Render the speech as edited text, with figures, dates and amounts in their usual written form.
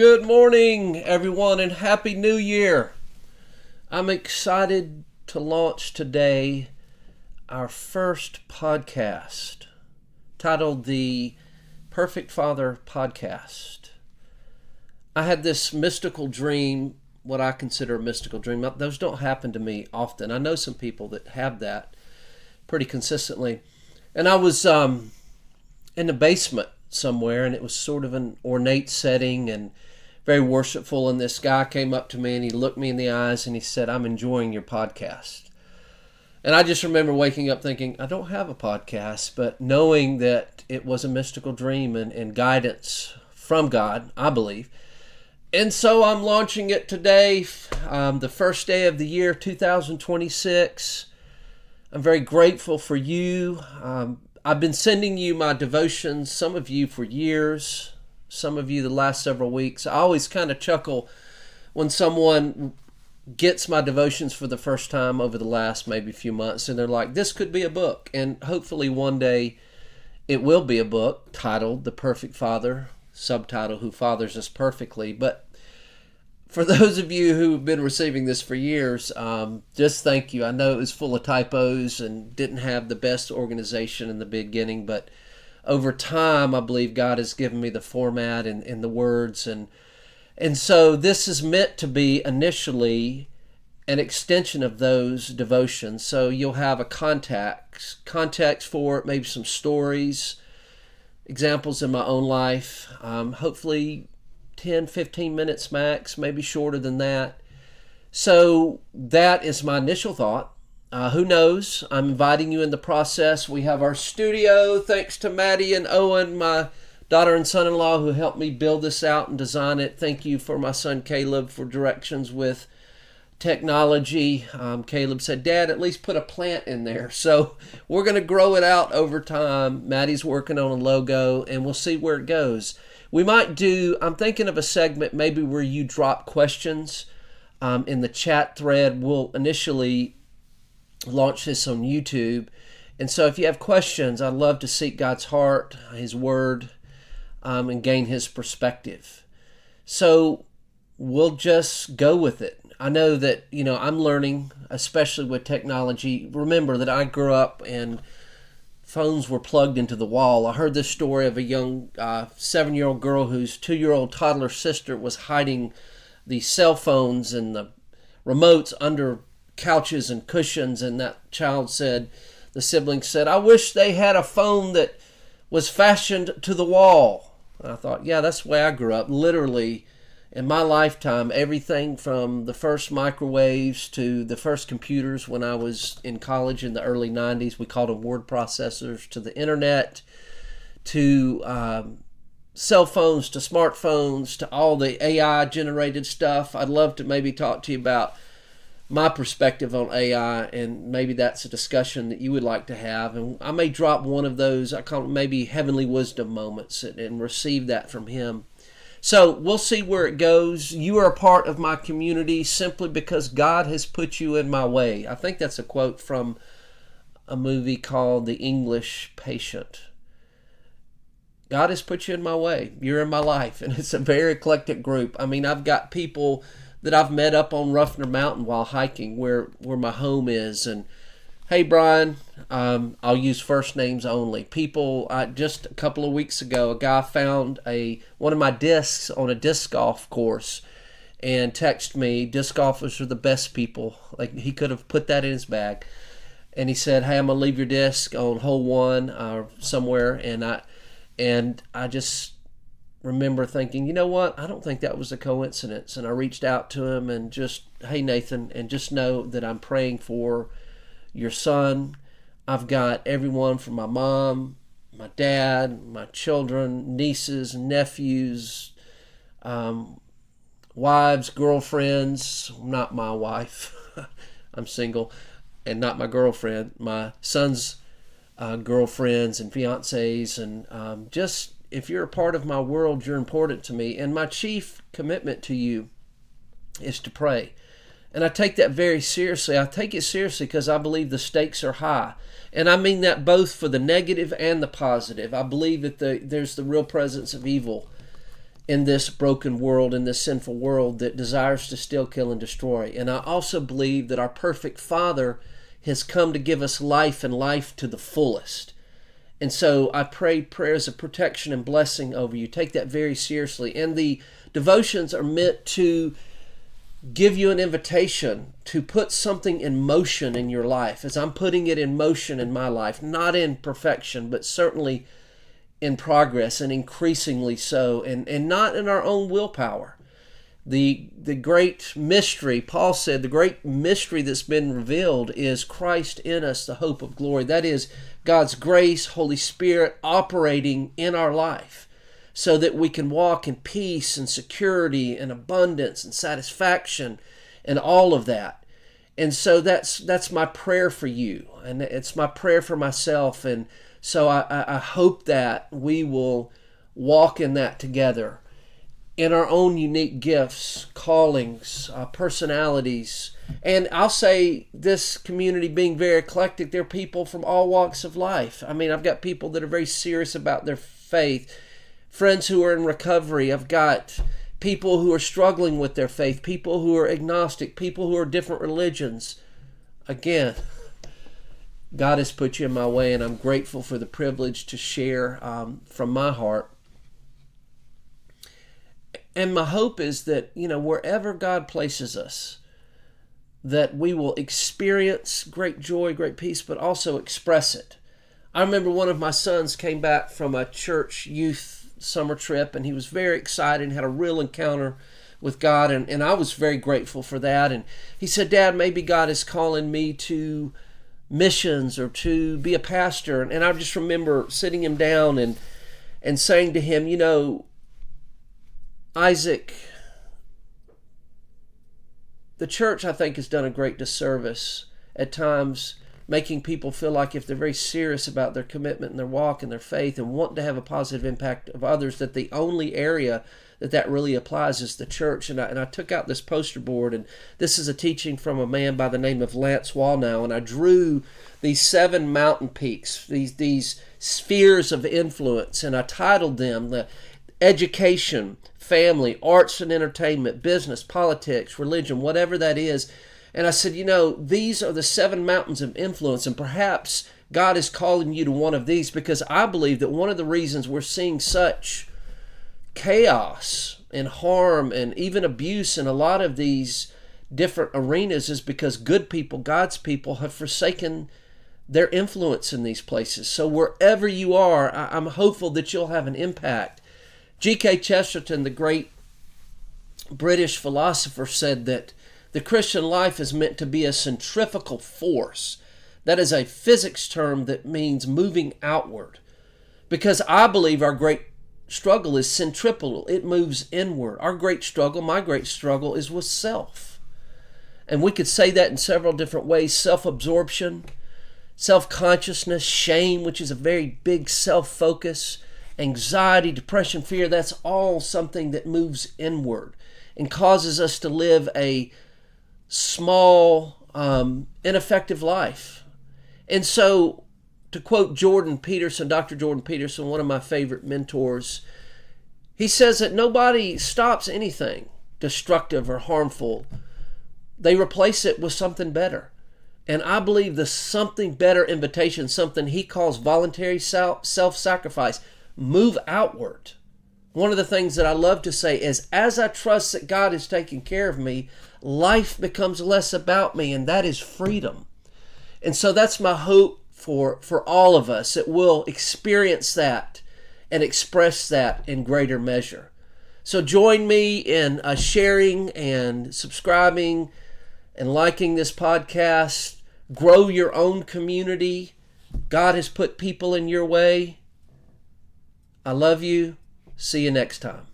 Good morning, everyone, and Happy New Year. I'm excited to launch today our first podcast titled the Perfect Father Podcast. I had this mystical dream, what I consider a mystical dream. Those don't happen to me often. I know some people that have that pretty consistently. And I was in the basement somewhere, and it was sort of an ornate setting and very worshipful, and this guy came up to me and he looked me in the eyes and he said, "I'm enjoying your podcast." And I just remember waking up thinking, I don't have a podcast, but knowing that it was a mystical dream and guidance from God, I believe. And so I'm launching it today, the first day of the year 2026. I'm very grateful for you. I've been sending you my devotions, some of you for years, some of you the last several weeks. I always kind of chuckle when someone gets my devotions for the first time over the last maybe few months, and they're like, this could be a book. And hopefully one day it will be a book titled The Perfect Father, subtitle, Who Fathers Us Perfectly. But for those of you who've been receiving this for years, just thank you. I know it was full of typos and didn't have the best organization in the beginning, but over time, I believe God has given me the format and the words. And so this is meant to be initially an extension of those devotions. So you'll have a context for it, maybe some stories, examples in my own life, hopefully 10, 15 minutes max, maybe shorter than that. So that is my initial thought. Who knows? I'm inviting you in the process. We have our studio, thanks to Maddie and Owen, my daughter and son-in-law, who helped me build this out and design it. Thank you for my son Caleb for directions with technology. Caleb said, "Dad, at least put a plant in there." So we're going to grow it out over time. Maddie's working on a logo, and we'll see where it goes. We might do, I'm thinking of a segment maybe where you drop questions in the chat thread. We'll initially launch this on YouTube. And so if you have questions, I'd love to seek God's heart, His Word, and gain His perspective. So we'll just go with it. I know that, I'm learning, especially with technology. Remember that I grew up and phones were plugged into the wall. I heard this story of a young 7-year-old girl whose 2-year-old toddler sister was hiding the cell phones and the remotes under couches and cushions, and that child said, the sibling said, "I wish they had a phone that was fashioned to the wall." And I thought, yeah, that's the way I grew up. Literally, in my lifetime, everything from the first microwaves to the first computers when I was in college in the early 90s, we called them word processors, to the internet, to cell phones, to smartphones, to all the AI generated stuff. I'd love to maybe talk to you about my perspective on AI, and maybe that's a discussion that you would like to have. And I may drop one of those, I call it maybe heavenly wisdom moments, and receive that from Him. So we'll see where it goes. You are a part of my community simply because God has put you in my way. I think that's a quote from a movie called The English Patient. God has put you in my way. You're in my life. And it's a very eclectic group. I mean, I've got people that I've met up on Ruffner Mountain while hiking where my home is. And hey, Brian, I'll use first names only. People, just a couple of weeks ago, a guy found one of my discs on a disc golf course and texted me. Disc golfers are the best people. Like, he could have put that in his bag. And he said, "Hey, I'm going to leave your disc on hole 1 or somewhere." And I just remember thinking, you know what? I don't think that was a coincidence. And I reached out to him and just, "Hey, Nathan, and just know that I'm praying for your son. I've got everyone from my mom, my dad, my children, nieces, nephews, wives, girlfriends." Not my wife. I'm single. And not my girlfriend. My son's girlfriends and fiancés. And just, if you're a part of my world, you're important to me. And my chief commitment to you is to pray. And I take that very seriously. I take it seriously because I believe the stakes are high. And I mean that both for the negative and the positive. I believe that there's the real presence of evil in this broken world, in this sinful world that desires to steal, kill, and destroy. And I also believe that our perfect Father has come to give us life and life to the fullest. And so I pray prayers of protection and blessing over you. Take that very seriously. And the devotions are meant to give you an invitation to put something in motion in your life, as I'm putting it in motion in my life, not in perfection, but certainly in progress, and increasingly so, and not in our own willpower. The great mystery, Paul said, the great mystery that's been revealed is Christ in us, the hope of glory. That is God's grace, Holy Spirit operating in our life so that we can walk in peace and security and abundance and satisfaction and all of that. And so that's my prayer for you, and it's my prayer for myself. And so I hope that we will walk in that together, in our own unique gifts, callings, personalities. And I'll say, this community being very eclectic, there are people from all walks of life. I mean, I've got people that are very serious about their faith, friends who are in recovery. I've got people who are struggling with their faith, people who are agnostic, people who are different religions. Again, God has put you in my way, and I'm grateful for the privilege to share from my heart. And my hope is that, wherever God places us, that we will experience great joy, great peace, but also express it. I remember one of my sons came back from a church youth summer trip, and he was very excited and had a real encounter with God, and I was very grateful for that. And he said, "Dad, maybe God is calling me to missions or to be a pastor." And I just remember sitting him down and saying to him, "Isaac, the church, I think, has done a great disservice at times, making people feel like if they're very serious about their commitment and their walk and their faith and want to have a positive impact of others, that the only area that really applies is the church." And I took out this poster board, and this is a teaching from a man by the name of Lance Wallnau, and I drew these 7 mountain peaks, these spheres of influence, and I titled them the education, family, arts and entertainment, business, politics, religion, whatever that is. And I said, these are the 7 mountains of influence, and perhaps God is calling you to one of these, because I believe that one of the reasons we're seeing such chaos and harm and even abuse in a lot of these different arenas is because good people, God's people, have forsaken their influence in these places. So wherever you are, I'm hopeful that you'll have an impact. G.K. Chesterton, the great British philosopher, said that the Christian life is meant to be a centrifugal force. That is a physics term that means moving outward. Because I believe our great struggle is centripetal. It moves inward. Our great struggle, my great struggle, is with self. And we could say that in several different ways. Self-absorption, self-consciousness, shame, which is a very big self-focus, anxiety, depression, fear. That's all something that moves inward and causes us to live a small, ineffective life. And so, to quote Jordan Peterson, Dr. Jordan Peterson, one of my favorite mentors, he says that nobody stops anything destructive or harmful. They replace it with something better. And I believe the something better invitation, something he calls voluntary self-sacrifice, move outward. One of the things that I love to say is, as I trust that God is taking care of me, life becomes less about me, and that is freedom. And so that's my hope for all of us, that we'll experience that and express that in greater measure. So join me in sharing and subscribing and liking this podcast. Grow your own community. God has put people in your way. I love you. See you next time.